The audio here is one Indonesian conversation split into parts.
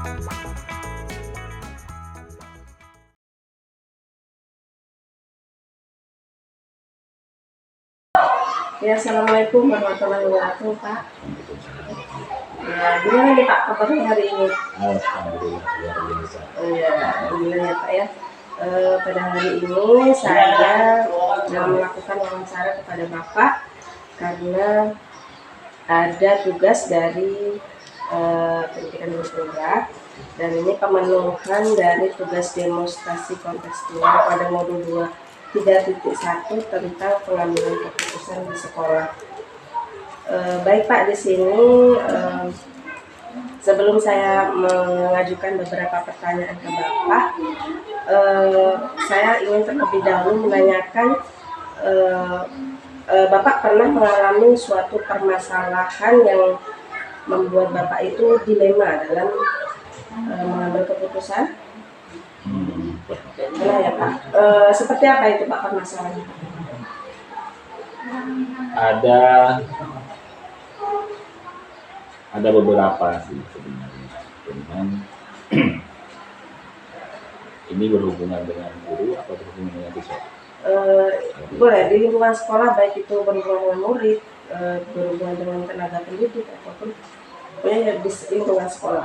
Ya, assalamualaikum warahmatullahi wabarakatuh, Pak. Ya, gimana nih Pak kabarnya hari ini? Alhamdulillah luar biasa. Ya, alhamdulillah ya Pak ya. Pada hari ini saya melakukan wawancara kepada Bapak karena ada tugas dari pendidikan bergerak, dan ini pemenuhan dari tugas demonstrasi kontekstual pada modul 3.1 tentang pengambilan keputusan di sekolah. Baik Pak, di sini sebelum saya mengajukan beberapa pertanyaan ke Bapak, saya ingin terlebih dahulu menanyakan, Bapak pernah mengalami suatu permasalahan yang membuat Bapak itu dilema dalam mengambil keputusan? Pernah ya Pak? Seperti apa itu Pak permasalahannya? Ada beberapa sih sebenarnya, cuman ini berhubungan dengan guru atau berhubungan dengan siswa? Boleh di lingkungan sekolah, baik itu berhubungan dengan murid, berhubungan dengan tenaga pendidik, ataupun di lingkungan sekolah.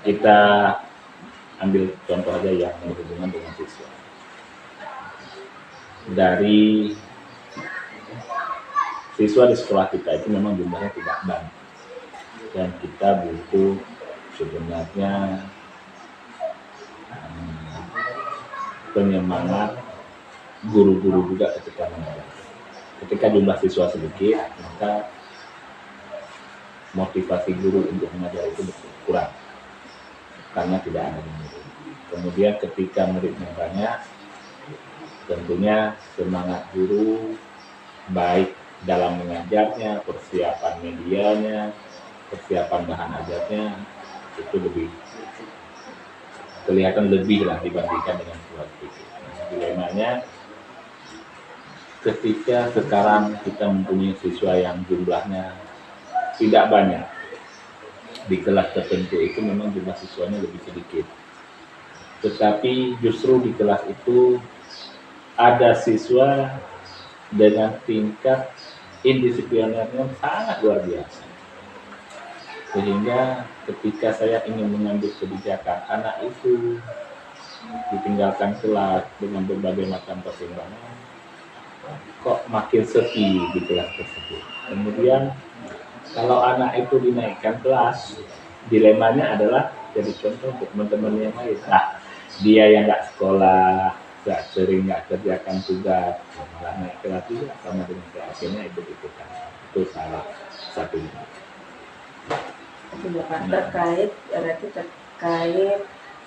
Kita ambil contoh aja yang berhubungan dengan siswa. Dari siswa di sekolah kita itu memang jumlahnya tidak banyak, dan kita butuh sebenarnya penyemangat guru-guru juga ketika mengajar. Ketika jumlah siswa sedikit, maka motivasi guru untuk mengajar itu kurang karena tidak ada murid. Kemudian ketika muridnya banyak, tentunya semangat guru baik dalam mengajarnya, persiapan medianya, persiapan bahan ajarnya itu lebih kelihatan lebih lah dibandingkan dengan waktu itu. Dilemanya ketika sekarang kita mempunyai siswa yang jumlahnya tidak banyak, di kelas tertentu itu memang jumlah siswanya lebih sedikit, tetapi justru di kelas itu ada siswa dengan tingkat indisiplinernya sangat luar biasa, sehingga ketika saya ingin mengambil kebijakan anak itu ditinggalkan kelas dengan berbagai macam pertimbangan, kok makin sepi di kelas tersebut. Kemudian kalau anak itu dinaikkan kelas, dilemanya adalah jadi contoh untuk teman-teman yang lain. Nah, dia yang nggak sekolah, nggak sering nggak kerjakan tugas, malah naik kelas juga sama dengan saya, akhirnya ikut-ikutan. Itu salah satunya. Itu Bapak terkait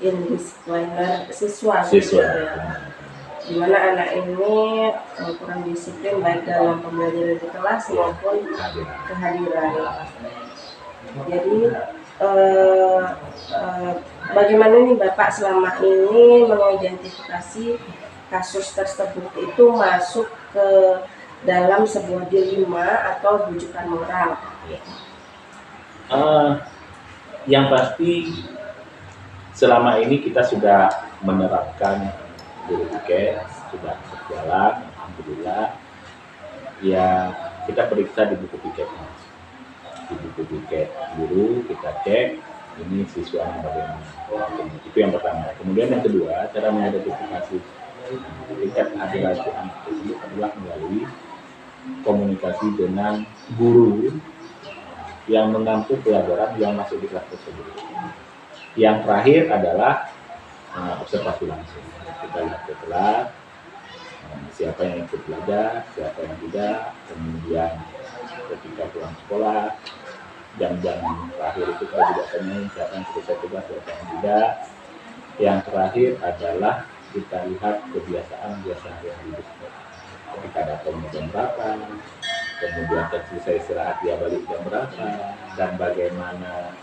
indisipliner siswa. Di mana anak ini kurang disiplin baik dalam pembelajaran di kelas maupun kehadiran. Jadi bagaimana nih Bapak selama ini mengidentifikasi kasus tersebut itu masuk ke dalam sebuah dilema atau rujukan moral? Yang pasti selama ini kita sudah menerapkan guru tiket, sudah berjalan, alhamdulillah. Ya, kita periksa di buku tiketnya, di buku tiket guru kita cek ini siswanya bagaimana. Itu yang pertama. Kemudian yang kedua, cara mengidentifikasi tingkat kehadiran anak tersebut adalah melalui komunikasi dengan guru yang mengampu pelajaran yang masuk di kelas tersebut. Yang terakhir adalah observasi langsung. Kita lihat ke kelas, siapa yang ikut belajar, siapa yang tidak. Kemudian ketika pulang sekolah, jam-jam terakhir itu kita juga tanyain siapa yang selesai tugas, siapa yang tidak. Yang terakhir adalah kita lihat kebiasaan sehari-hari di sekolah. Ketika datang jam berapa, kemudian selesai istirahat dia balik jam berapa, dan bagaimana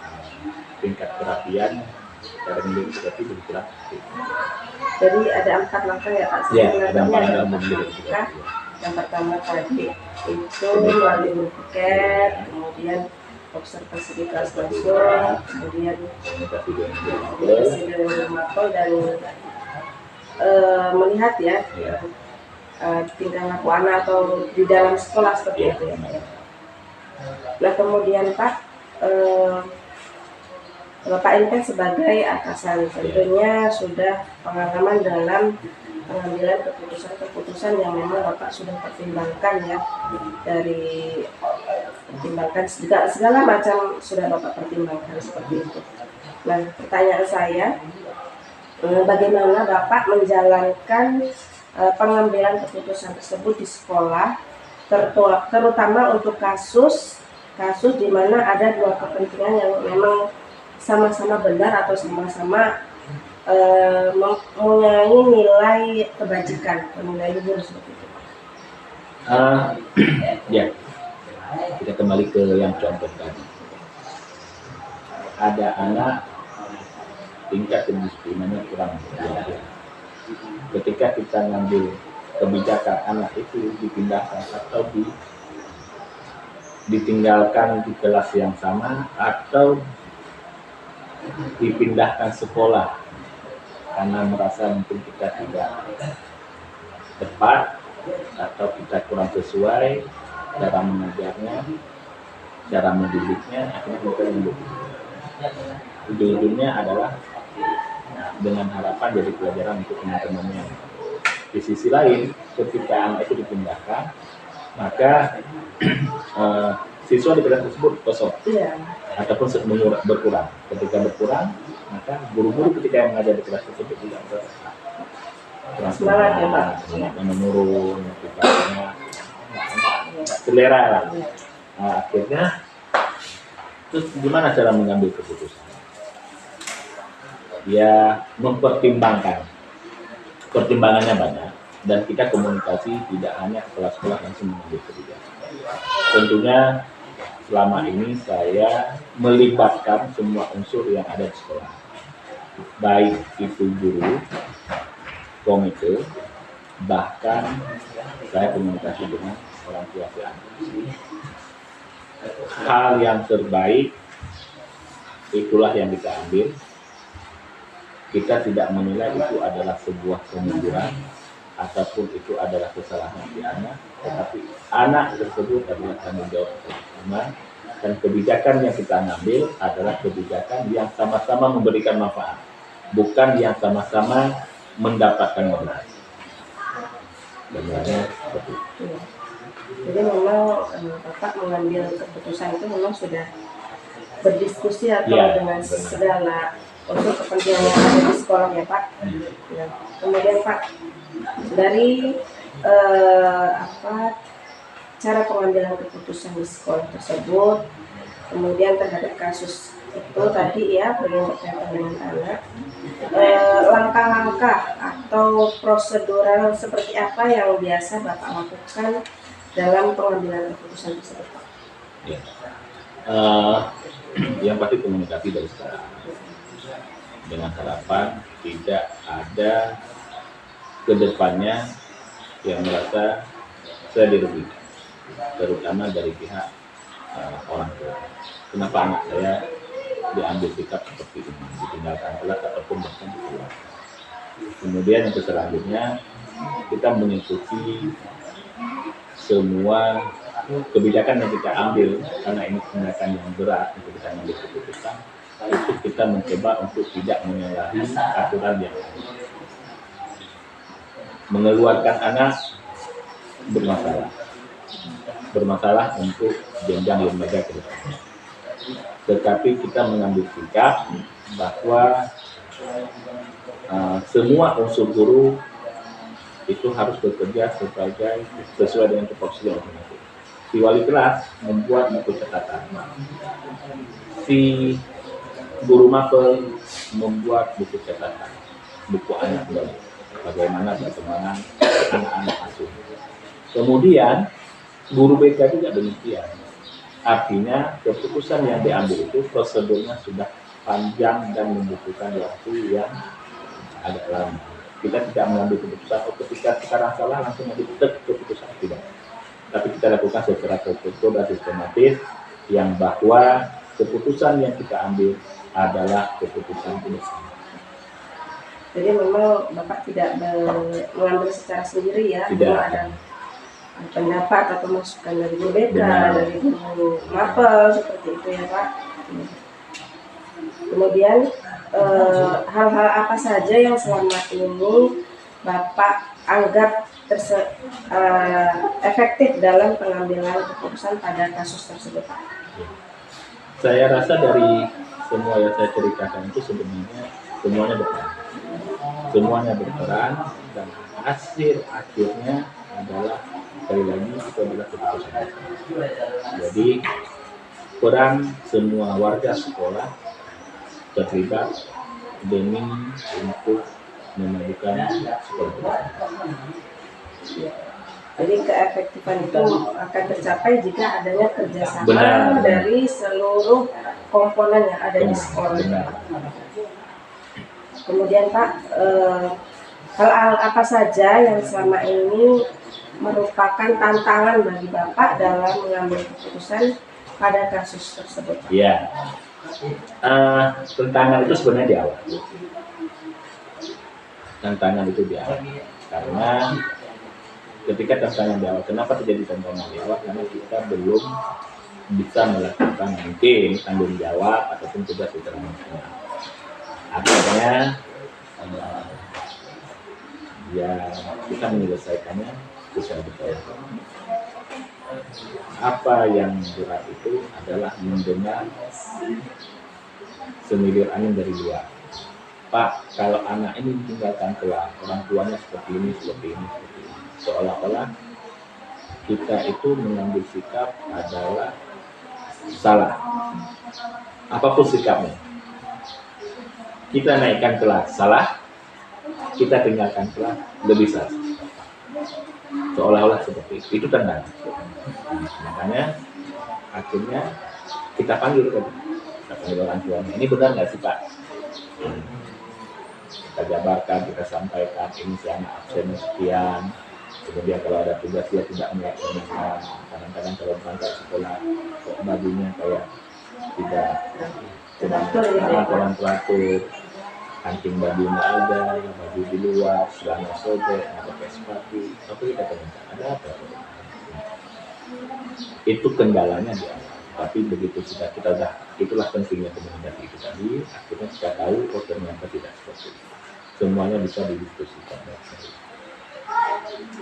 tingkat kerapian. Cara milik seperti itu. Jadi ada 4 langkah ya Pak? Ya, ada 4 langkah. Yang pertama tadi itu melalui guru tiket, kemudian observasi di kelas langsung, kemudian komunikasi dengan guru mapel dan melihat ya tingkah laku anak atau di dalam sekolah seperti itu ya Pak ya. Nah kemudian Pak, Bapak ini kan sebagai atasan tentunya sudah pengalaman dalam pengambilan keputusan-keputusan yang memang Bapak sudah pertimbangkan ya, dari pertimbangkan segala macam sudah Bapak pertimbangkan seperti itu. Nah pertanyaan saya, bagaimana Bapak menjalankan pengambilan keputusan tersebut di sekolah, terutama untuk kasus di mana ada dua kepentingan yang memang sama-sama benar atau sama-sama mempunyai nilai kebajikan, nilai luhur seperti itu. Ya, kita kembali ke yang contoh tadi. Ada anak tingkat kedisiplinannya kurang tinggi. Ketika kita ngambil kebijakan anak itu dipindahkan atau ditinggalkan di kelas yang sama atau dipindahkan sekolah karena merasa mungkin kita tidak tepat atau kita kurang sesuai cara mengajarnya, cara mendidiknya, akhirnya kita mundur. Ujung-ujungnya adalah dengan harapan jadi pelajaran untuk teman-temannya. Di sisi lain, ketika anak itu dipindahkan, maka siswa di kelas tersebut kosong ataupun berkurang. Ketika berkurang, maka guru-guru ketika yang mengajar di kelas tersebut juga semangat ya Pak, menurun, motivasinya selera lah. Nah, akhirnya terus gimana cara mengambil keputusan? Ya mempertimbangkan, pertimbangannya banyak dan kita komunikasi tidak hanya kelas-kelas langsung mengambil kebijakan. Tentunya selama ini saya melibatkan semua unsur yang ada di sekolah, baik itu guru, komite, bahkan saya komunikasi dengan orang tua anak. Hal yang terbaik itulah yang kita ambil. Kita tidak menilai itu adalah sebuah kemunduran ataupun itu adalah kesalahan di anak, tetapi anak tersebut adalah tanggung jawab bersama dan kebijakan yang kita ambil adalah kebijakan yang sama-sama memberikan manfaat, bukan yang sama-sama mendapatkan modal. Sebenarnya seperti itu. Jadi memang Bapak mengambil keputusan itu memang sudah berdiskusi atau dengan segala unsur kepentingan yang ada di sekolah ya Pak. Ya. Kemudian Pak, dari cara pengambilan keputusan di sekolah tersebut, kemudian terhadap kasus itu tadi ya yang berkaitan dengan anak, langkah-langkah atau prosedural seperti apa yang biasa Bapak lakukan dalam pengambilan keputusan tersebut Pak? Ya. Yang pasti komunikasi dari sekarang dengan harapan tidak ada kedepannya yang merasa saya dirugikan, terutama dari pihak orang tua. Kenapa anak saya diambil sikap seperti ini, ditinggalkan kelas ataupun bahkan dikeluarkan. Kemudian yang selanjutnya kita mengikuti semua kebijakan yang kita ambil karena ini kebijakan yang berat untuk kita ambil keputusan. Itu kita mencoba untuk tidak menyalahi aturan yang ada. Mengeluarkan anak bermasalah untuk jenjang lembaga ke depan. Tetapi kita mengambil sikap bahwa semua unsur guru itu harus bekerja sesuai dengan tupoksi yang ada. Si wali kelas membuat buku catatan, si guru mapel membuat buku catatan, buku anak baru, bagaimana perkembangan anak-anak asuh. Kemudian guru BK juga demikian. Artinya keputusan yang diambil itu prosedurnya sudah panjang dan membutuhkan waktu yang agak lama. Kita tidak mengambil keputusan ketika sekarang salah langsung mengambil keputusan, tidak. Tapi kita lakukan secara terstruktur dan sistematis yang bahwa keputusan yang kita ambil adalah keputusan bersama. Jadi memang Bapak tidak mengambil secara sendiri ya, Tidak. memang ada pendapat atau masukan dari Bu BK, Benar. dari Bu Mapel, seperti itu ya Pak. Kemudian hal-hal apa saja yang selama ini Bapak anggap efektif dalam pengambilan keputusan pada kasus tersebut? Saya rasa dari semua yang saya ceritakan itu sebenarnya semuanya berperan dan akhirnya adalah sekali lagi itu adalah keputusan. Jadi peran semua warga sekolah terlibat demi untuk memajukan sekolah. Jadi keefektifan itu akan tercapai jika adanya kerjasama Benar. dari seluruh komponen yang ada di sekolah. Benar. Kemudian Pak, hal-hal apa saja yang selama ini merupakan tantangan bagi Bapak dalam mengambil keputusan pada kasus tersebut? Ya, tantangan itu sebenarnya di awal. Tantangan itu di awal, karena ketika tantangan di awal, kenapa terjadi tantangan di awal? Karena kita belum bisa melakukan mungkin tanggung jawab ataupun tugas secara maksimal. Akhirnya ya kita menyelesaikannya secara betul. Apa yang berat itu adalah mendengar semilir angin dari luar. Pak, kalau anak ini ditinggalkan kelas, orang tuanya seperti ini. Seolah-olah kita itu mengambil sikap adalah salah. Apapun sikapnya. Kita naikkan kelas, salah. Kita tinggalkan kelas, lebih salah. Seolah-olah seperti itu tantangan. Makanya akhirnya kita panggil orang tuanya. Ini benar nggak sih Pak? Kita jabarkan, kita sampaikan ini si anak absen sekian. Kemudian kalau ada tugas dia tidak melaksanakan. Kadang-kadang kalau berangkat sekolah kok bajunya kayak tidak kurang teratur. Kancing baju nggak ada, baju di luar, celana sobek, nggak pakai sepatu. Tapi kita tanyakan ada apa? Itu kendalanya di awal. Tapi begitu sudah kita itulah pentingnya komunikasi itu tadi. Akhirnya kita tahu oh ternyata tidak seperti itu. Semuanya bisa didiskusikan.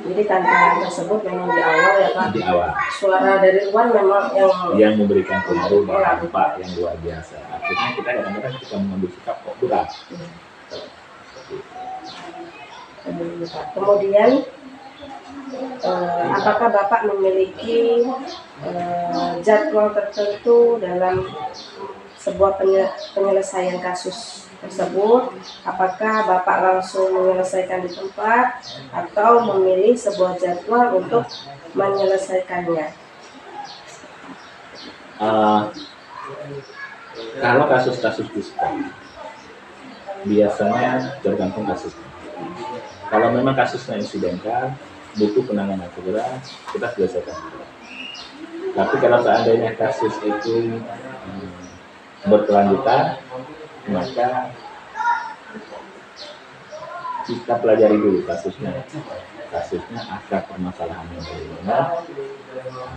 Jadi tantangan tersebut memang di awal ya Pak. Di awal. Suara dari luar memang yang memberikan pengaruh dan dampak yang luar biasa. Akhirnya kita kadang-kadang kita mengambil sikap kok berat. Kemudian apakah Bapak memiliki jadwal tertentu dalam sebuah penyelesaian kasus tersebut? Apakah Bapak langsung menyelesaikan di tempat atau memilih sebuah jadwal untuk menyelesaikannya? Kalau kasus-kasus di sekolah biasanya tergantung kasusnya. Kalau memang kasusnya insidental, butuh penanganan segera, kita selesaikan. Tapi kalau seandainya kasus itu berkelanjutan, maka kita pelajari dulu kasusnya akar permasalahannya bagaimana.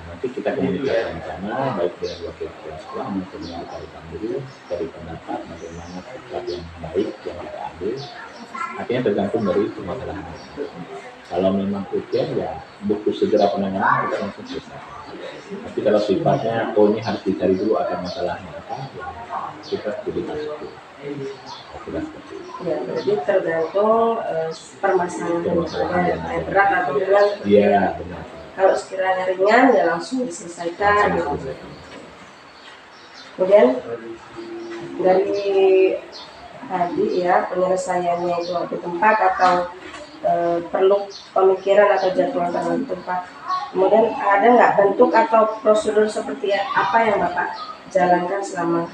Nanti kita komunikasi sama baik dengan wakil kepala sekolah maupun dengan kepala guru dari pendapat bagaimana sikap yang baik yang kita ambil. Artinya tergantung dari permasalahan. Kalau memang urgent ya butuh segera penanganan kita langsung selesai. Tapi kalau sifatnya ini harus dicari dulu akar masalahnya apa, ya kita jadi masuk dulu. Ya, jadi tergantung permasalahan yang berat atau ringan. Iya, benar. Kalau sekiranya ringan ya langsung diselesaikan. Kemudian dari tadi ya penyelesaiannya itu di tempat atau perlu pemikiran atau jadwal di tempat. Kemudian ada nggak bentuk atau prosedur seperti apa yang Bapak jalankan selama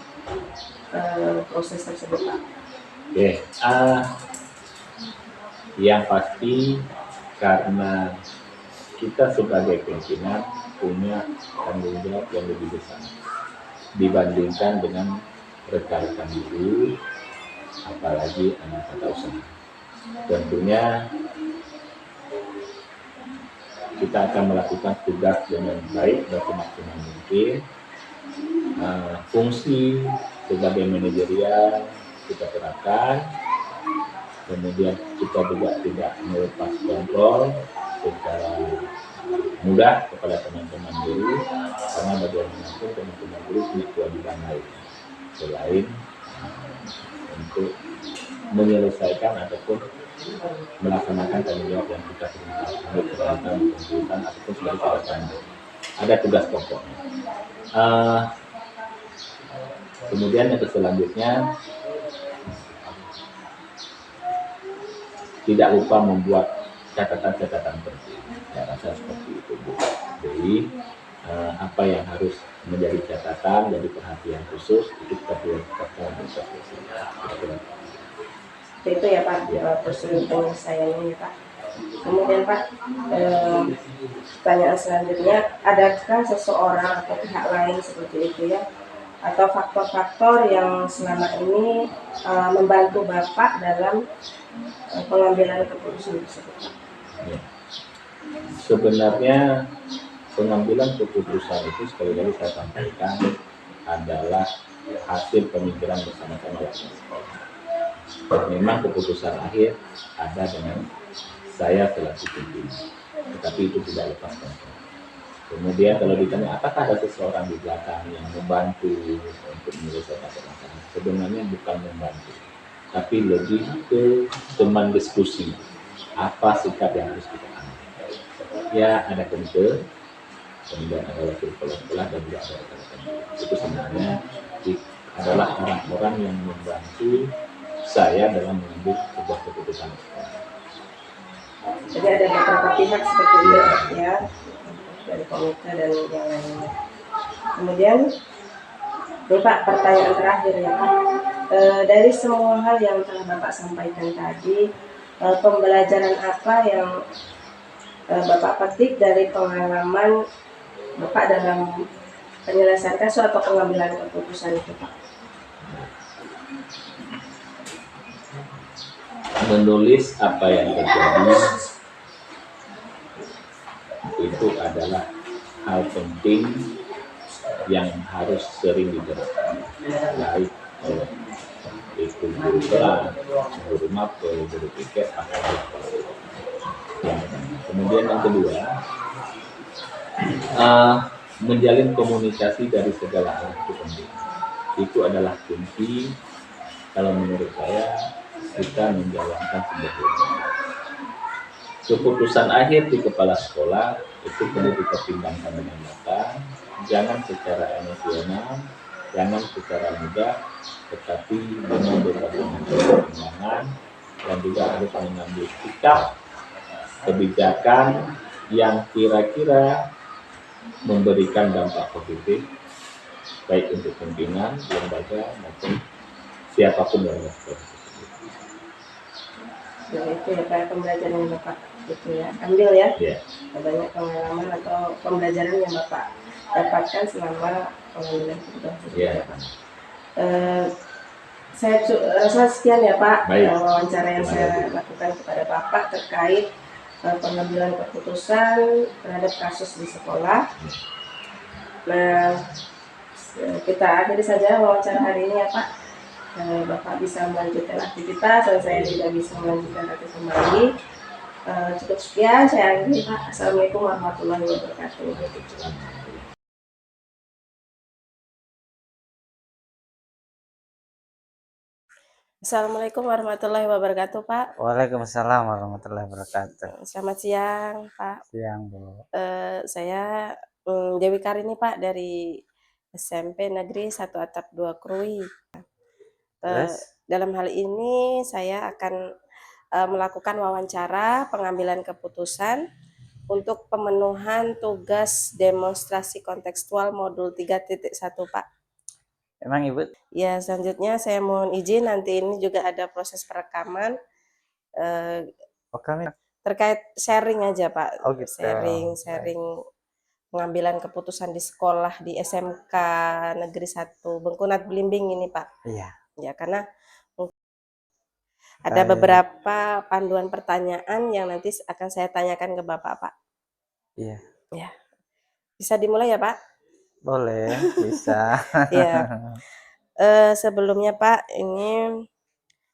proses tersebut Pak? Oke, yang pasti karena kita sebagai pimpinan punya tanggung jawab yang lebih besar. dibandingkan dengan rekan-rekan guru, apalagi anak tata usaha. Tentunya kita akan melakukan tugas dengan baik dan semaksimal mungkin. Fungsi sebagai manajerial kita terapkan, kemudian kita juga tidak melepas kontrol secara mudah kepada teman-teman guru, karena bagaimanapun teman-teman guru punya kewajiban lain selain untuk menyelesaikan ataupun melaksanakan tanggung jawab yang kita perintahkan pemerintahan ataupun sebagai tugas. Ada tugas pokoknya. Kemudian yang selanjutnya, tidak lupa membuat catatan-catatan penting. Saya rasa seperti itu, Bu. Jadi apa yang harus menjadi catatan, jadi perhatian khusus itu kita buat itu ya Pak, prosedur penyelesaiannya ya Pak. Kemudian Pak, pertanyaan selanjutnya, adakah seseorang atau pihak lain seperti itu ya, atau faktor-faktor yang selama ini membantu Bapak dalam pengambilan keputusan tersebut? Ya. Sebenarnya pengambilan keputusan itu, sekali lagi saya sampaikan, adalah hasil pemikiran bersama-sama waktu sekolah. Memang keputusan akhir ada dengan saya selaku pimpinan, tetapi itu tidak lepas kontrol. Kemudian kalau ditanya apakah ada seseorang di belakang yang membantu untuk menyelesaikan masalah, sebenarnya bukan membantu, tapi lebih ke teman diskusi apa sikap yang harus kita ambil. Ya, ada komite, kemudian ada wakil kepala sekolah dan juga ada rekan-rekan. Itu sebenarnya adalah orang-orang yang membantu saya dalam mengambil sebuah keputusan. Jadi ada beberapa pihak seperti itu ya, dari komite dan yang lainnya. Kemudian ini Pak, pertanyaan terakhir ya Pak, dari semua hal yang telah Bapak sampaikan tadi, pembelajaran apa yang Bapak petik dari pengalaman Bapak dalam penyelesaian kasus atau pengambilan keputusan itu Pak? Menulis apa yang terjadi itu adalah hal penting yang harus sering digerakkan, baik itu guru kelas, guru mapel, guru piket, atau kemudian yang kedua, menjalin komunikasi dari segala arah itu penting. Itu adalah kunci kalau menurut saya kita menjalankan sebuah program. Keputusan akhir di kepala sekolah itu perlu dipertimbangkan dengan matang, jangan secara emosional, jangan secara mudah, tetapi dengan berbagai macam pertimbangan, dan juga harus mengambil sikap kebijakan yang kira-kira memberikan dampak positif baik untuk pimpinan, lembaga maupun siapapun yang melakukan tersebut. Jadi itu ya Pak, pembelajaran yang Bapak itu ya ambil ya, banyak pengalaman atau pembelajaran yang Bapak dapatkan selama pengambilan keputusan ya Pak. Saya rasa sekian ya Pak wawancara yang saya lakukan kepada Bapak terkait pengambilan keputusan terhadap kasus di sekolah. Nah, kita akhiri saja wawancara hari ini ya Pak. Bapak bisa melanjutkan aktivitas dan saya tidak bisa melanjutkan lagi kembali. Cukup sekian, saya akhiri Pak. Assalamualaikum warahmatullahi wabarakatuh. Assalamualaikum warahmatullahi wabarakatuh Pak. Waalaikumsalam warahmatullahi wabarakatuh. Selamat siang Pak. Siang Bu. Saya Dewi Karini Pak dari SMP Negeri 1 Atap 2 Krui. Dalam hal ini saya akan melakukan wawancara pengambilan keputusan untuk pemenuhan tugas demonstrasi kontekstual modul 3.1 Pak. Emang Ibu? Ya, selanjutnya saya mohon izin, nanti ini juga ada proses perekaman terkait sharing aja Pak. Oh gitu. Sharing pengambilan keputusan di sekolah di SMK Negeri 1 Bengkunat Belimbing ini Pak. Iya. Ya, karena ada Kayak- beberapa panduan pertanyaan yang nanti akan saya tanyakan ke Bapak, Pak. Iya. Ya, bisa dimulai ya Pak? Boleh, bisa. Ya, sebelumnya Pak, ini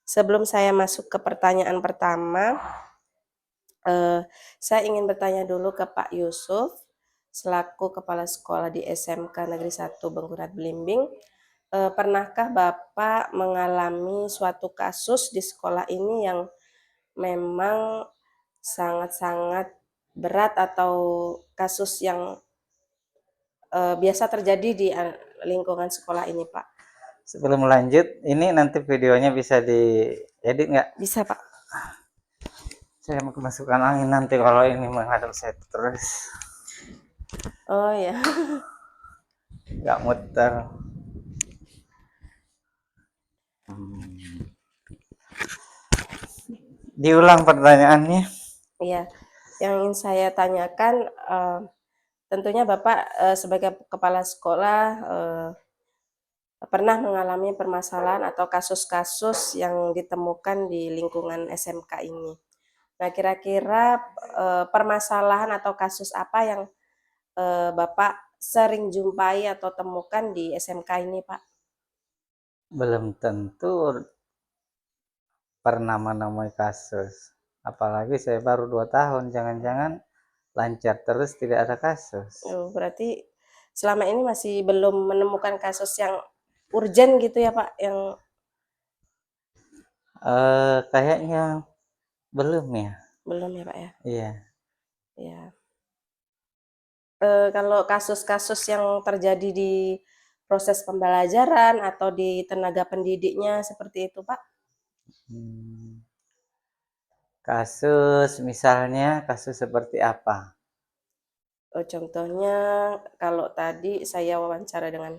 sebelum saya masuk ke pertanyaan pertama, saya ingin bertanya dulu ke Pak Yusuf, selaku Kepala Sekolah di SMK Negeri 1 Bengkunat Belimbing. Pernahkah Bapak mengalami suatu kasus di sekolah ini yang memang sangat-sangat berat atau kasus yang biasa terjadi di lingkungan sekolah ini, Pak? Sebelum lanjut, ini nanti videonya bisa diedit nggak? Bisa, Pak. Saya mau kemasukan angin nanti kalau ini menghadap saya terus. Oh ya. Nggak muter. Diulang pertanyaannya. Iya, yang ingin saya tanyakan, tentunya Bapak sebagai kepala sekolah pernah mengalami permasalahan atau kasus-kasus yang ditemukan di lingkungan SMK ini. Nah, kira-kira permasalahan atau kasus apa yang Bapak sering jumpai atau temukan di SMK ini, Pak? Belum tentu pernah menemui kasus. Apalagi saya baru 2 tahun, jangan-jangan lancar terus tidak ada kasus. Berarti selama ini masih belum menemukan kasus yang urgent gitu ya, Pak? Yang Kayaknya belum ya. belum ya, Pak ya? Iya. Ya. Kalau kasus-kasus yang terjadi di proses pembelajaran atau di tenaga pendidiknya seperti itu, Pak? Kasus misalnya kasus seperti apa? Contohnya kalau tadi saya wawancara dengan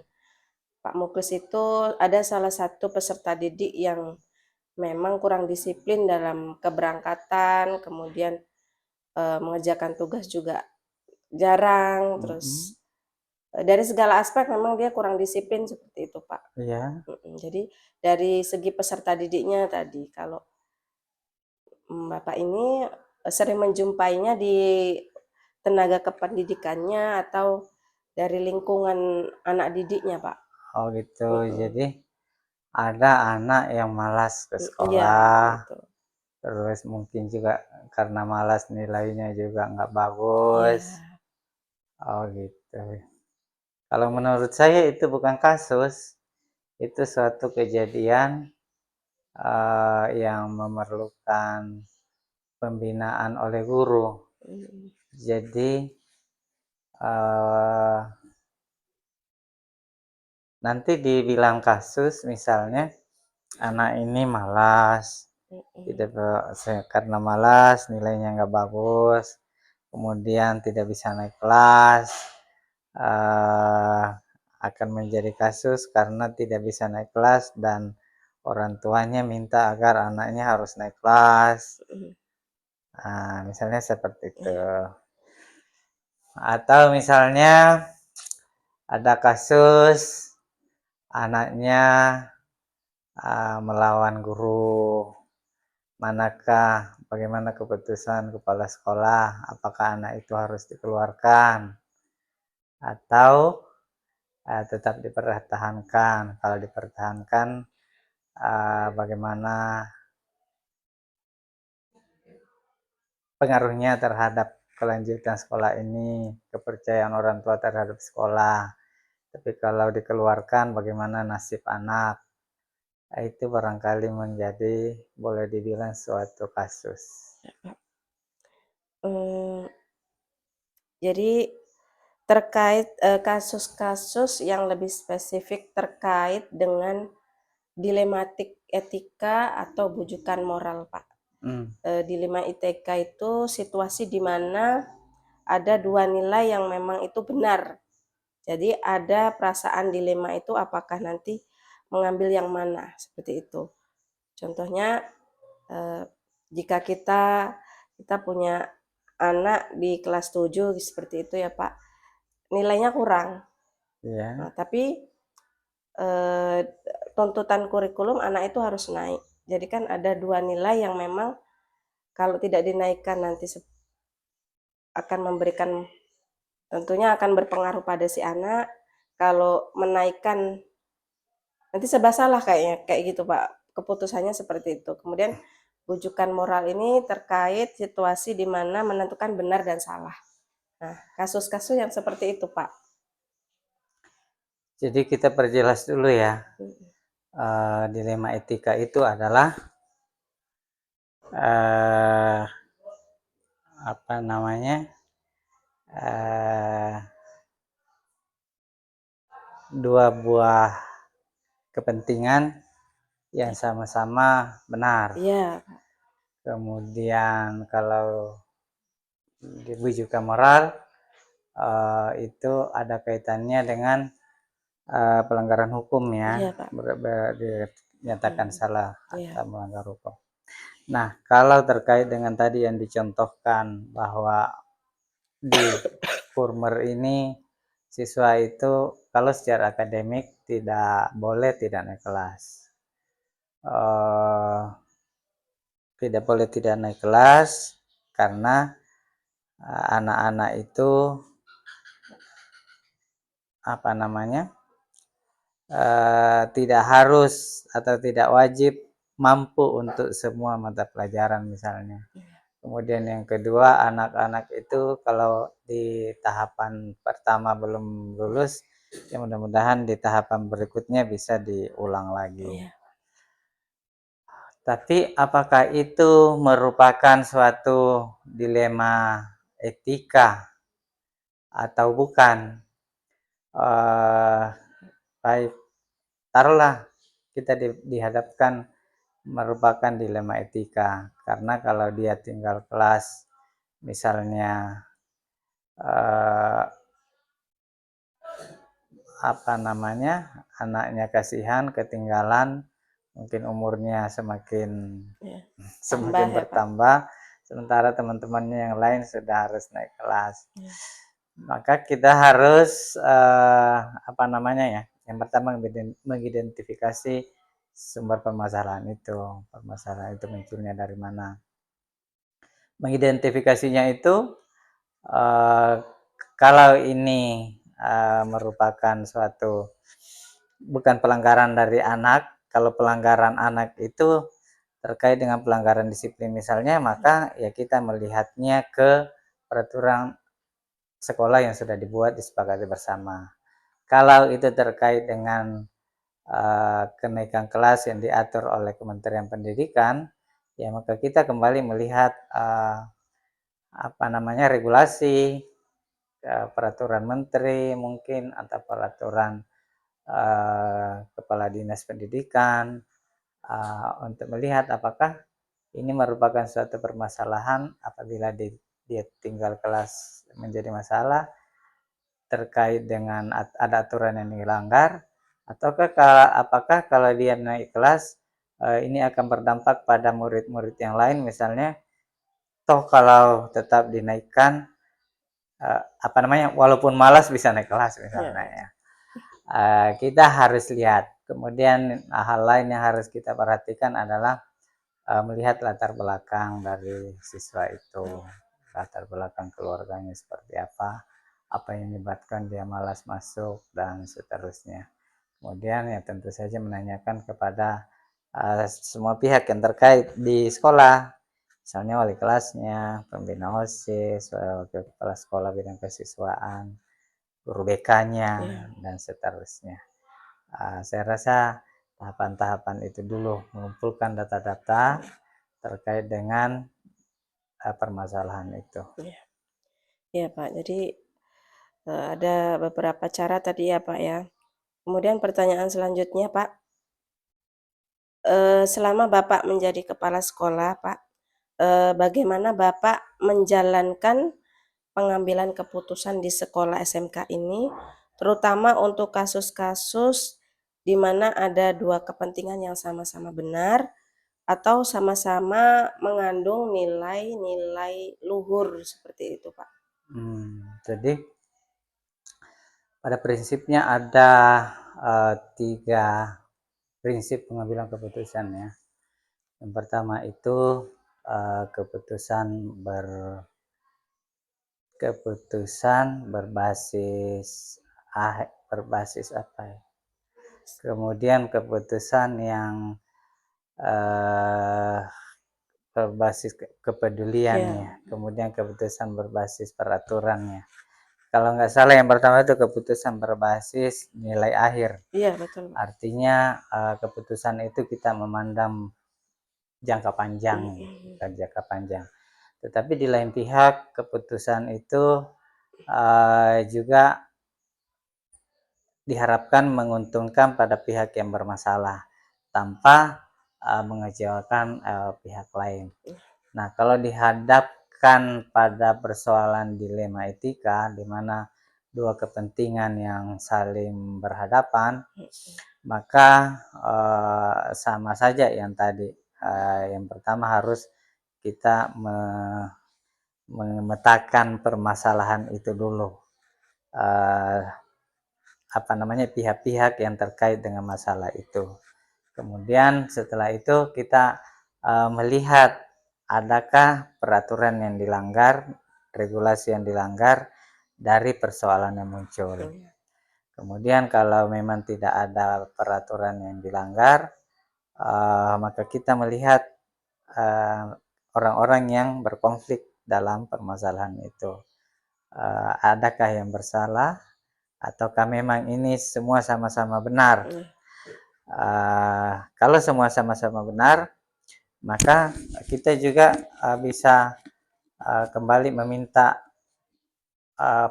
Pak Muklis itu ada salah satu peserta didik yang memang kurang disiplin dalam keberangkatan, kemudian mengerjakan tugas juga jarang, terus dari segala aspek memang dia kurang disiplin seperti itu, Pak. Iya. Jadi dari segi peserta didiknya tadi, kalau Bapak ini sering menjumpainya di tenaga kependidikannya atau dari lingkungan anak didiknya, Pak? Oh gitu. Jadi ada anak yang malas ke Iya, sekolah, betul. terus mungkin juga karena malas nilainya juga nggak bagus. Iya. Oh gitu. Kalau menurut saya itu bukan kasus, itu suatu kejadian yang memerlukan pembinaan oleh guru. Jadi eh, nanti dibilang kasus misalnya anak ini malas, tidak karena malas nilainya nggak bagus, kemudian tidak bisa naik kelas, akan menjadi kasus karena tidak bisa naik kelas dan orang tuanya minta agar anaknya harus naik kelas. Nah, misalnya seperti itu. Atau misalnya ada kasus anaknya melawan guru. Bagaimana keputusan kepala sekolah? Apakah anak itu harus dikeluarkan atau tetap dipertahankan? Kalau dipertahankan, bagaimana pengaruhnya terhadap kelanjutan sekolah ini, kepercayaan orang tua terhadap sekolah. Tapi kalau dikeluarkan, bagaimana nasib anak? Itu barangkali menjadi boleh dibilang suatu kasus. Jadi terkait kasus-kasus yang lebih spesifik terkait dengan dilematik etika atau bujukan moral, Pak. Dilema ITK itu situasi di mana ada dua nilai yang memang itu benar. Jadi ada perasaan dilema itu apakah nanti mengambil yang mana, seperti itu. Contohnya jika kita punya anak di kelas 7 seperti itu ya, Pak. nilainya kurang. ya. Nah, tapi tuntutan kurikulum anak itu harus naik. Jadi kan ada 2 nilai yang memang kalau tidak dinaikkan nanti akan memberikan, tentunya akan berpengaruh pada si anak. Kalau menaikkan nanti serba salah kayaknya, kayak gitu Pak. Keputusannya seperti itu. Kemudian rujukan moral ini terkait situasi di mana menentukan benar dan salah. Nah, kasus-kasus yang seperti itu Pak. Jadi kita perjelas dulu ya. Dilema etika itu adalah apa namanya, dua buah kepentingan yang sama-sama benar. Iya, Kemudian kalau dibujukan moral itu ada kaitannya dengan pelanggaran hukum iya ya, Pak. dinyatakan salah Iya. atau melanggar hukum. Nah, kalau terkait dengan tadi yang dicontohkan bahwa di Kurmer ini siswa itu kalau secara akademik tidak boleh tidak naik kelas. Tidak boleh tidak naik kelas karena anak-anak itu apa namanya, tidak harus atau tidak wajib mampu untuk semua mata pelajaran misalnya. Kemudian yang kedua, anak-anak itu kalau di tahapan pertama belum lulus, ya mudah-mudahan di tahapan berikutnya bisa diulang lagi. Iya. Tapi apakah itu merupakan suatu dilema etika atau bukan? Baik, taruhlah kita dihadapkan merupakan dilema etika, karena kalau dia tinggal kelas misalnya apa namanya, anaknya kasihan ketinggalan, mungkin umurnya semakin Iya. semakin Tambah ya, Pak. bertambah, sementara teman-temannya yang lain sudah harus naik kelas. Iya. Maka kita harus apa namanya ya, yang pertama mengidentifikasi sumber permasalahan itu munculnya dari mana. Mengidentifikasinya itu kalau ini merupakan suatu bukan pelanggaran dari anak, kalau pelanggaran anak itu terkait dengan pelanggaran disiplin misalnya, maka ya kita melihatnya ke peraturan sekolah yang sudah dibuat disepakati bersama. Kalau itu terkait dengan kenaikan kelas yang diatur oleh Kementerian Pendidikan, ya maka kita kembali melihat apa namanya, regulasi, peraturan menteri mungkin atau peraturan kepala dinas pendidikan untuk melihat apakah ini merupakan suatu permasalahan apabila dia tinggal kelas menjadi masalah terkait dengan ada aturan yang dilanggar, ataukah apakah kalau dia naik kelas ini akan berdampak pada murid-murid yang lain misalnya, toh kalau tetap dinaikkan apa namanya, walaupun malas bisa naik kelas misalnya ya. Kita harus lihat. Kemudian hal lain yang harus kita perhatikan adalah melihat latar belakang dari siswa itu, latar belakang keluarganya seperti apa yang menyebabkan dia malas masuk dan seterusnya. Kemudian ya tentu saja menanyakan kepada semua pihak yang terkait di sekolah, misalnya wali kelasnya, pembina OSIS, wakil kepala sekolah bidang kesiswaan, guru BK-nya, dan seterusnya. Saya rasa tahapan-tahapan itu dulu, mengumpulkan data-data terkait dengan permasalahan itu. Iya Pak, jadi ada beberapa cara tadi ya Pak ya. Kemudian pertanyaan selanjutnya Pak, selama Bapak menjadi kepala sekolah Pak, bagaimana Bapak menjalankan pengambilan keputusan di sekolah SMK ini, terutama untuk kasus-kasus di mana ada 2 kepentingan yang sama-sama benar atau sama-sama mengandung nilai-nilai luhur seperti itu Pak? Jadi Pada prinsipnya ada 3 prinsip pengambilan keputusan ya. Yang pertama itu keputusan berbasis apa ya? Kemudian keputusan yang eh, berbasis kepedulian Ya. ya. Kemudian keputusan berbasis peraturannya. Kalau nggak salah yang pertama itu keputusan berbasis nilai akhir. Iya, betul, Pak. Artinya keputusan itu kita memandang jangka panjang, bukan jangka panjang. Tetapi di lain pihak keputusan itu juga diharapkan menguntungkan pada pihak yang bermasalah tanpa mengecewakan pihak lain. Nah, kalau dihadapkan pada persoalan dilema etika, di mana dua kepentingan yang saling berhadapan, maka sama saja yang tadi. Yang pertama harus kita memetakan permasalahan itu dulu. Pihak-pihak yang terkait dengan masalah itu. Kemudian setelah itu kita melihat adakah peraturan yang dilanggar, regulasi yang dilanggar dari persoalan yang muncul. Kemudian kalau memang tidak ada peraturan yang dilanggar, maka kita melihat orang-orang yang berkonflik dalam permasalahan itu. Adakah yang bersalah ataukah memang ini semua sama-sama benar? Kalau semua sama-sama benar, maka kita juga bisa kembali meminta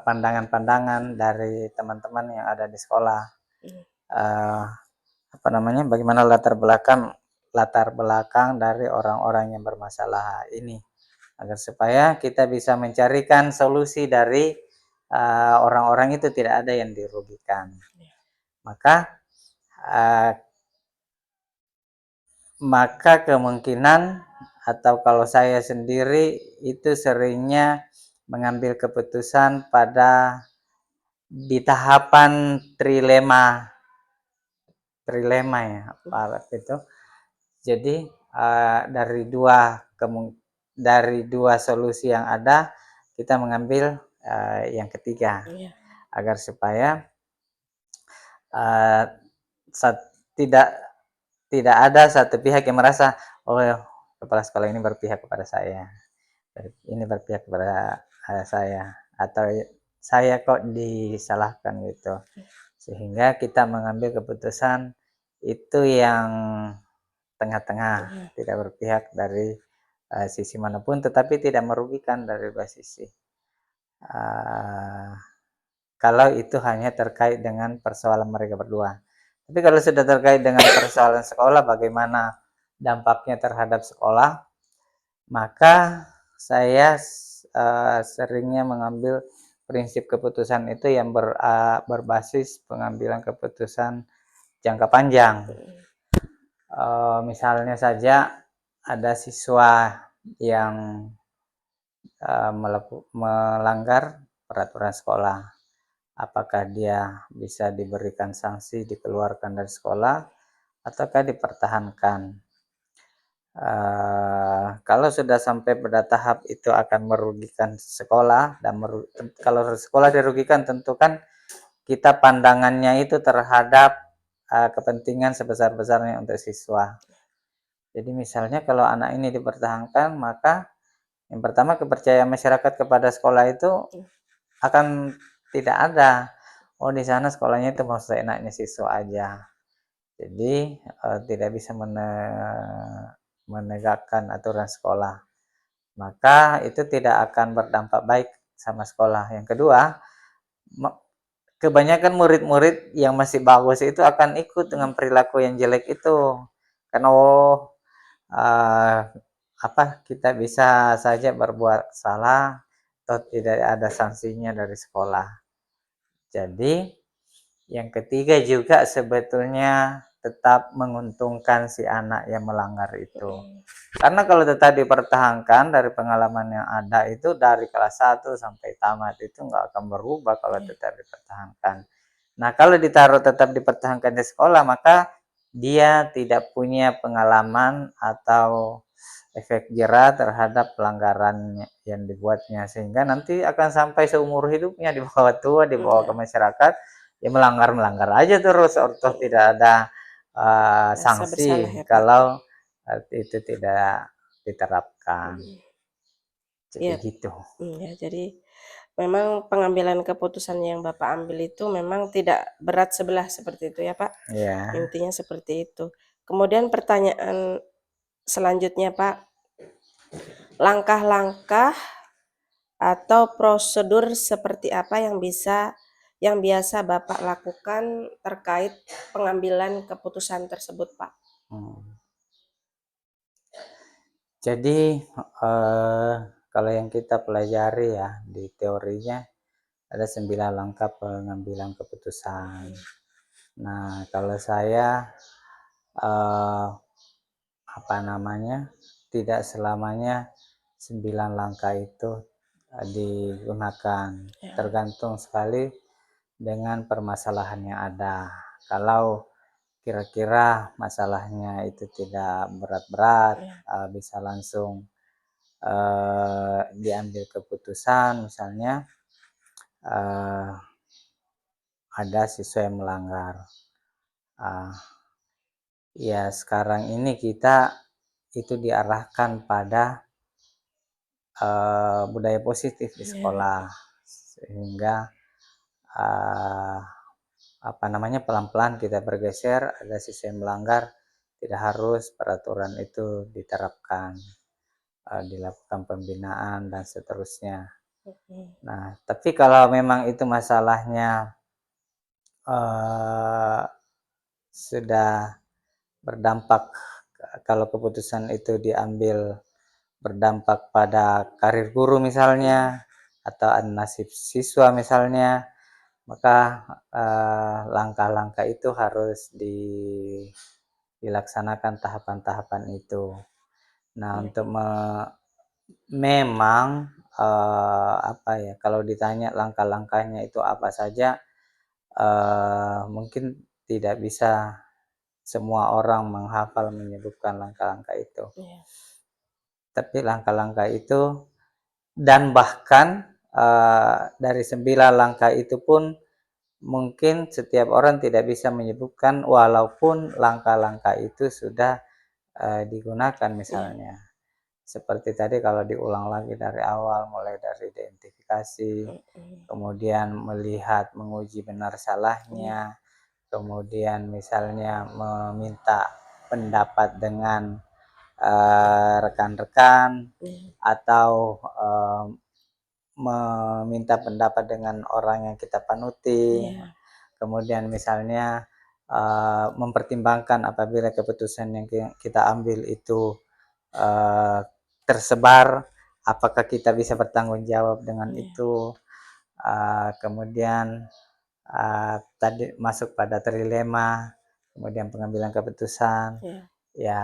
pandangan-pandangan dari teman-teman yang ada di sekolah. Bagaimana latar belakang dari orang-orang yang bermasalah ini, agar supaya kita bisa mencarikan solusi dari orang-orang itu tidak ada yang dirugikan. Maka kemungkinan, atau kalau saya sendiri itu seringnya mengambil keputusan di tahapan trilema ya, itu. Jadi dari dua solusi yang ada, kita mengambil yang ketiga, agar supaya tidak ada satu pihak yang merasa kepala sekolah ini berpihak kepada saya, ini berpihak kepada saya, atau saya kok disalahkan gitu. Sehingga kita mengambil keputusan itu yang tengah-tengah, tidak berpihak dari sisi manapun, tetapi tidak merugikan dari dua sisi. Kalau itu hanya terkait dengan persoalan mereka berdua. Tapi kalau sudah terkait dengan persoalan sekolah, bagaimana dampaknya terhadap sekolah, maka saya seringnya mengambil prinsip keputusan itu yang berbasis pengambilan keputusan jangka panjang. Misalnya saja ada siswa yang melanggar peraturan sekolah, apakah dia bisa diberikan sanksi, dikeluarkan dari sekolah, ataukah dipertahankan. Kalau sudah sampai pada tahap itu akan merugikan sekolah, dan kalau sekolah dirugikan, tentu kan kita pandangannya itu terhadap kepentingan sebesar-besarnya untuk siswa. Jadi misalnya kalau anak ini dipertahankan, maka yang pertama kepercayaan masyarakat kepada sekolah itu akan tidak ada. Di sana sekolahnya itu mau seenaknya siswa aja. Jadi tidak bisa menegakkan aturan sekolah. Maka itu tidak akan berdampak baik sama sekolah. Yang kedua, kebanyakan murid-murid yang masih bagus itu akan ikut dengan perilaku yang jelek itu. Karena kita bisa saja berbuat salah atau tidak ada sanksinya dari sekolah. Jadi yang ketiga juga sebetulnya tetap menguntungkan si anak yang melanggar itu. Karena kalau tetap dipertahankan, dari pengalaman yang ada itu dari kelas 1 sampai tamat itu nggak akan berubah kalau tetap dipertahankan. Nah, kalau ditaruh tetap dipertahankan di sekolah, maka dia tidak punya pengalaman atau efek jera terhadap pelanggaran yang dibuatnya, sehingga nanti akan sampai seumur hidupnya dibawa tua, dibawa ke Iya, masyarakat, ya melanggar-melanggar aja terus, atau iya. tidak ada Rasa bersalah sanksi ya Pak. kalau itu tidak diterapkan. Mm. Jadi Iya, gitu. ya, jadi memang pengambilan keputusan yang Bapak ambil itu memang tidak berat sebelah seperti itu ya Pak. Ya. Intinya seperti itu. Kemudian pertanyaan selanjutnya Pak, langkah-langkah atau prosedur seperti apa yang biasa Bapak lakukan terkait pengambilan keputusan tersebut Pak? Hmm. Jadi kalau yang kita pelajari ya di teorinya ada 9 langkah pengambilan keputusan. Nah, kalau saya eh, apa namanya, tidak selamanya 9 langkah itu digunakan. Ya, Tergantung sekali dengan permasalahan yang ada. Kalau kira-kira masalahnya itu tidak berat-berat, ya, bisa langsung diambil keputusan, misalnya uh, ada siswa yang melanggar. Uh, ya sekarang ini kita itu diarahkan pada budaya positif di ya, sekolah, sehingga uh, apa namanya, pelan-pelan kita bergeser, ada siswa yang melanggar, tidak harus peraturan itu diterapkan, dilakukan pembinaan dan seterusnya. Nah, tapi kalau memang itu masalahnya sudah berdampak, kalau keputusan itu diambil berdampak pada karir guru misalnya, atau nasib siswa misalnya, maka langkah-langkah itu harus dilaksanakan tahapan-tahapan itu. Nah, ya, untuk memang apa ya, kalau ditanya langkah-langkahnya itu apa saja, mungkin tidak bisa semua orang menghafal menyebutkan langkah-langkah itu. ya, Tapi langkah-langkah itu, dan bahkan dari 9 langkah itu pun mungkin setiap orang tidak bisa menyebutkan walaupun langkah-langkah itu sudah digunakan ya, misalnya. Seperti tadi kalau diulang lagi dari awal, mulai dari identifikasi, kemudian melihat, menguji benar ya, salahnya, kemudian misalnya meminta pendapat dengan rekan-rekan, ya, atau meminta pendapat dengan orang yang kita panuti, ya, kemudian misalnya mempertimbangkan apabila keputusan yang kita ambil itu tersebar, apakah kita bisa bertanggung jawab dengan ya, itu. Kemudian tadi masuk pada trilema, kemudian pengambilan keputusan, ya. ya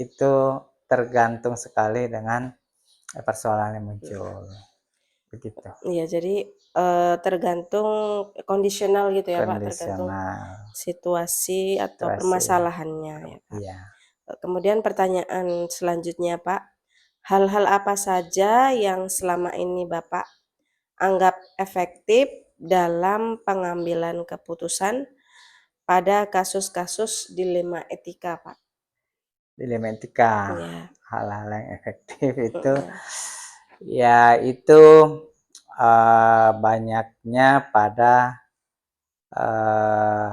itu tergantung sekali dengan persoalan yang muncul, begitu. Iya, jadi tergantung kondisional gitu ya Pak, tergantung Kondisional situasi atau situasi, permasalahannya ya Pak. iya. Kemudian pertanyaan selanjutnya Pak, hal-hal apa saja yang selama ini Bapak anggap efektif dalam pengambilan keputusan pada kasus-kasus dilema etika Pak? Dilema etika, Iya, hal-hal yang efektif itu, mhm, ya itu banyaknya pada eh,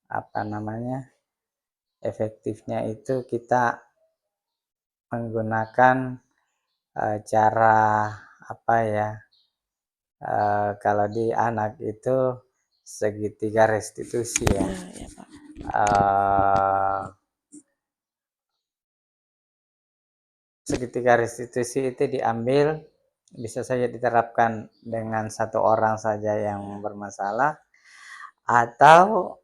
apa namanya, efektifnya itu kita menggunakan cara apa ya, kalau di anak itu segitiga restitusi ya. iya iya Pak, Eh, Segitiga restitusi itu diambil, bisa saja diterapkan dengan satu orang saja yang bermasalah, atau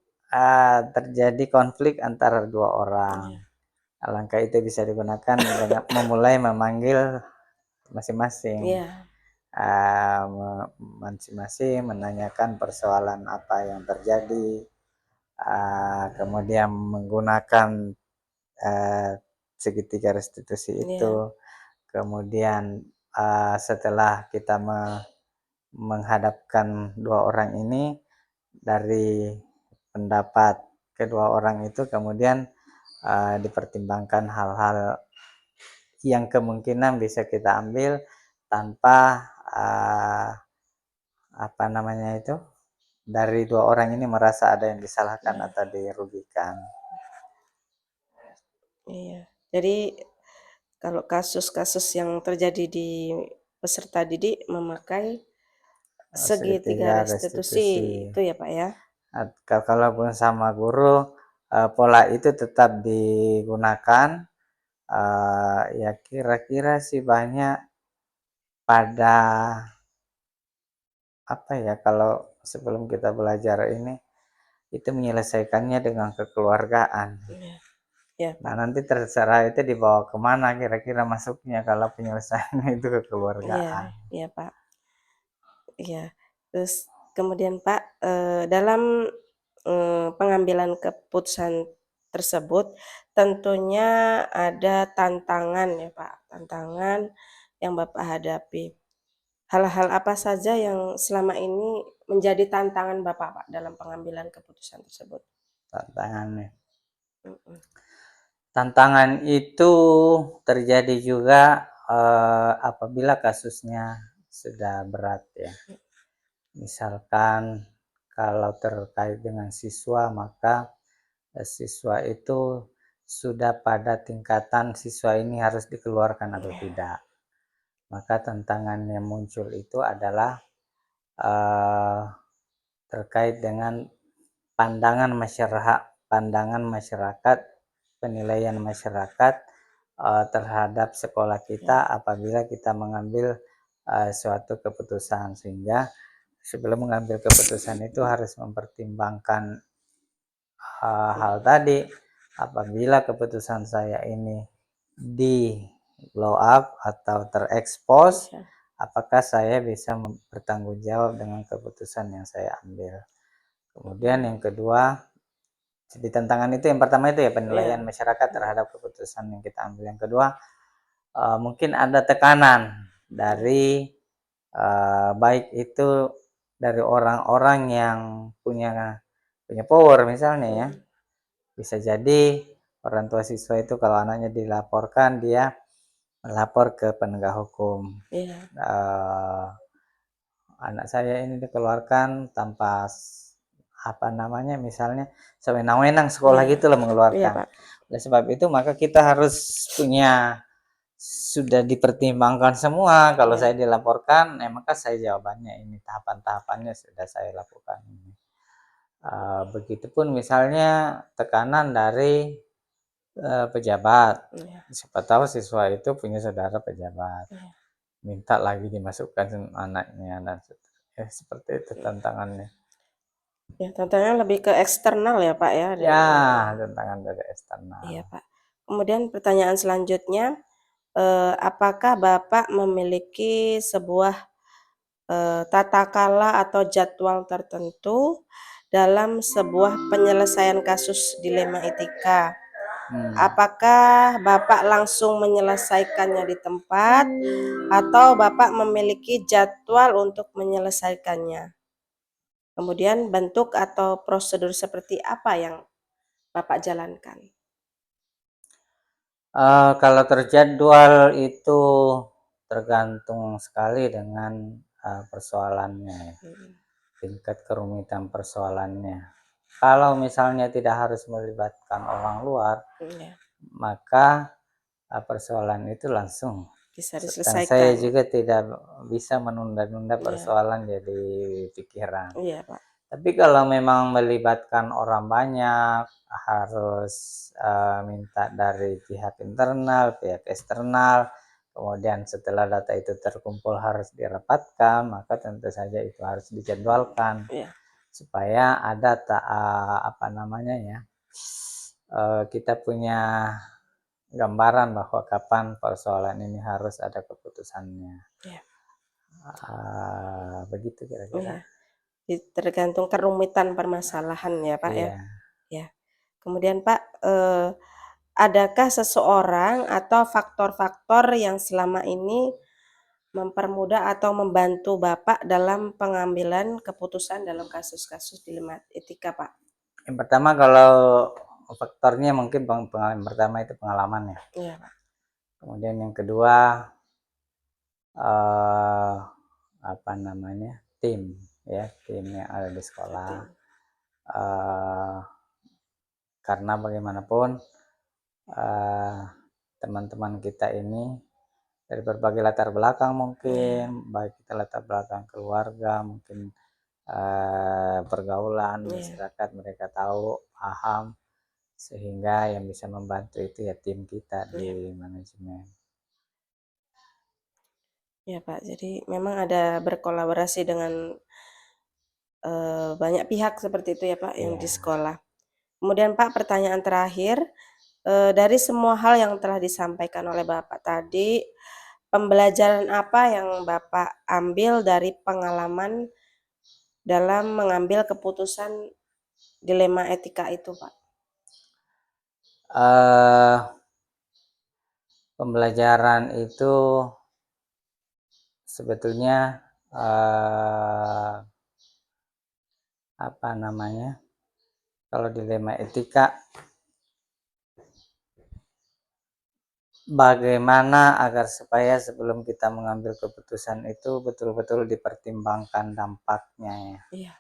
terjadi konflik antara dua orang. iya, Langkah itu bisa digunakan dengan memulai memanggil masing-masing. iya, masing-masing menanyakan persoalan apa yang terjadi, kemudian menggunakan segitiga restitusi Iya, itu, kemudian setelah kita menghadapkan dua orang ini dari pendapat kedua orang itu, kemudian dipertimbangkan hal-hal yang kemungkinan bisa kita ambil tanpa apa namanya itu, dari dua orang ini merasa ada yang disalahkan iya, atau dirugikan. iya. Jadi kalau kasus-kasus yang terjadi di peserta didik memakai segitiga Segitiga restitusi restitusi. itu ya Pak ya? Kalaupun sama guru, pola itu tetap digunakan. Ya kira-kira sih banyak pada apa ya, kalau sebelum kita belajar ini, itu menyelesaikannya dengan kekeluargaan. Iya, iya Nah, Pak. nanti terserah itu dibawa kemana kira-kira masuknya kalau penyelesaiannya itu Iya, kekeluargaan. iya Pak. Iya. Terus kemudian Pak, dalam pengambilan keputusan tersebut tentunya ada tantangan ya Pak, tantangan yang Bapak hadapi. Hal-hal apa saja yang selama ini menjadi tantangan Bapak, Pak, dalam pengambilan keputusan tersebut? Tantangannya. Mhm, Tantangan itu terjadi juga apabila kasusnya sudah berat ya. Misalkan kalau terkait dengan siswa, maka siswa itu sudah pada tingkatan siswa ini harus dikeluarkan atau iya, tidak. Maka tantangan yang muncul itu adalah eh, terkait dengan pandangan masyarakat, penilaian masyarakat terhadap sekolah kita iya, apabila kita mengambil suatu keputusan, sehingga sebelum mengambil keputusan itu harus mempertimbangkan hal tadi. Apabila keputusan saya ini di blow up atau terekspos, iya, apakah saya bisa bertanggung jawab dengan keputusan yang saya ambil. Kemudian mhm, yang kedua, di tantangan itu yang pertama itu ya penilaian iya, masyarakat iya, terhadap keputusan yang kita ambil. Yang kedua, mungkin ada tekanan iya, dari baik itu dari orang-orang yang punya punya power misalnya ya. mhm, Bisa jadi orang tua siswa itu kalau anaknya dilaporkan, dia melapor ke penegak hukum. iya, Eh, Anak saya ini dikeluarkan tanpa apa namanya, misalnya sewenang-wenang sekolah iya, gitu lah iya, mengeluarkan. Pak, Oleh sebab itu maka kita harus punya, sudah dipertimbangkan semua. Kalau iya, saya dilaporkan, maka saya jawabannya ini, tahapan-tahapannya sudah saya lakukan ini. Begitupun misalnya tekanan dari pejabat. iya, Siapa tahu siswa itu punya saudara pejabat, iya, minta lagi dimasukkan anaknya dan seterusnya. Seperti itu mhm. tantangannya. Ya, tantangannya lebih ke eksternal ya, Pak, ya, Ya, dari tantangan dari eksternal. iya, Pak. Kemudian pertanyaan selanjutnya, apakah Bapak memiliki sebuah, tata kala atau jadwal tertentu dalam sebuah penyelesaian kasus dilema etika? Hmm. Apakah Bapak langsung menyelesaikannya di tempat atau Bapak memiliki jadwal untuk menyelesaikannya? Kemudian bentuk atau prosedur seperti apa yang Bapak jalankan? Kalau terjadwal itu tergantung sekali dengan persoalannya ya, Mhm, tingkat kerumitan persoalannya. Kalau misalnya tidak harus melibatkan orang luar, iya, maka persoalan itu langsung. bisa Dan saya diselesaikan ya? juga tidak bisa menunda-nunda Iya, persoalan jadi pikiran. iya, Pak, Tapi kalau memang melibatkan orang banyak, harus minta dari pihak internal, pihak eksternal, kemudian setelah data itu terkumpul harus dirapatkan, maka tentu saja itu harus dijadwalkan iya, supaya ada apa namanya ya, kita punya gambaran bahwa kapan persoalan ini harus ada keputusannya. iya. Begitu Iya. kira-kira. Tergantung kerumitan permasalahan ya Pak ya. Iya. Ya. Kemudian Pak, adakah seseorang atau faktor-faktor yang selama ini mempermudah atau membantu Bapak dalam pengambilan keputusan dalam kasus-kasus dilema etika, Pak? Yang pertama kalau faktornya mungkin pengalaman pertama itu pengalaman ya. Iya, Pak. Kemudian yang kedua apa namanya, tim ya, tim yang ada di sekolah. Karena bagaimanapun teman-teman kita ini dari berbagai latar belakang mungkin, baik kita latar belakang keluarga, mungkin pergaulan masyarakat, mereka tahu, paham, sehingga yang bisa membantu itu ya tim kita di manajemen. Ya Pak, jadi memang ada berkolaborasi dengan banyak pihak seperti itu ya Pak yang di sekolah. Kemudian Pak, pertanyaan terakhir, dari semua hal yang telah disampaikan oleh Bapak tadi, pembelajaran apa yang Bapak ambil dari pengalaman dalam mengambil keputusan dilema etika itu, Pak? Pembelajaran itu sebetulnya apa namanya, kalau dilema etika, bagaimana agar supaya sebelum kita mengambil keputusan itu betul-betul dipertimbangkan dampaknya ya. Iya.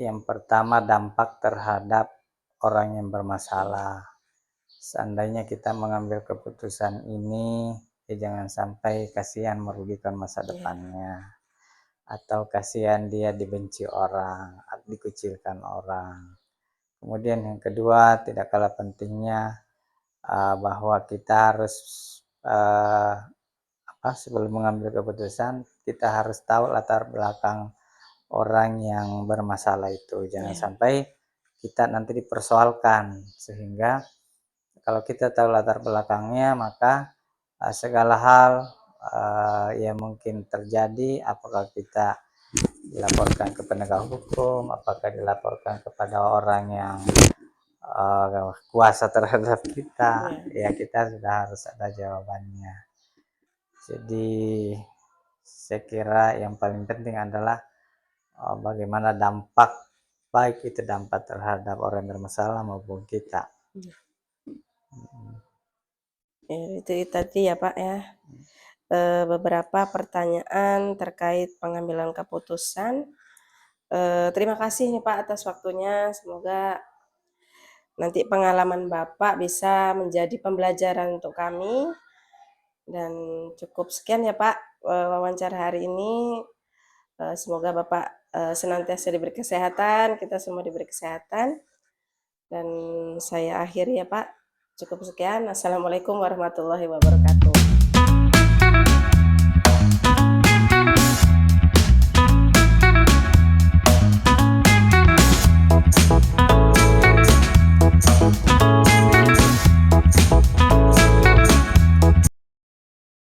Yang pertama dampak terhadap orang yang bermasalah. Seandainya kita mengambil keputusan ini, ya jangan sampai kasihan merugikan masa depannya, atau kasihan dia dibenci orang, dikucilkan orang. Kemudian yang kedua, tidak kalah pentingnya bahwa kita harus sebelum mengambil keputusan, kita harus tahu latar belakang orang yang bermasalah itu. Jangan sampai kita nanti dipersoalkan, sehingga kalau kita tahu latar belakangnya, maka segala hal yang mungkin terjadi, apakah kita dilaporkan ke penegak hukum, apakah dilaporkan kepada orang yang kuasa terhadap kita, ya kita sudah harus ada jawabannya. Jadi saya kira yang paling penting adalah bagaimana dampak, baik itu dampak terhadap orang yang bermasalah maupun kita. Ya, itu tadi ya Pak ya, beberapa pertanyaan terkait pengambilan keputusan. Terima kasih nih Pak atas waktunya, semoga nanti pengalaman Bapak bisa menjadi pembelajaran untuk kami. Dan cukup sekian ya Pak wawancara hari ini. Semoga Bapak senantiasa diberi kesehatan, kita semua diberi kesehatan. Dan saya akhiri ya Pak. Cukup sekian. Assalamualaikum warahmatullahi wabarakatuh.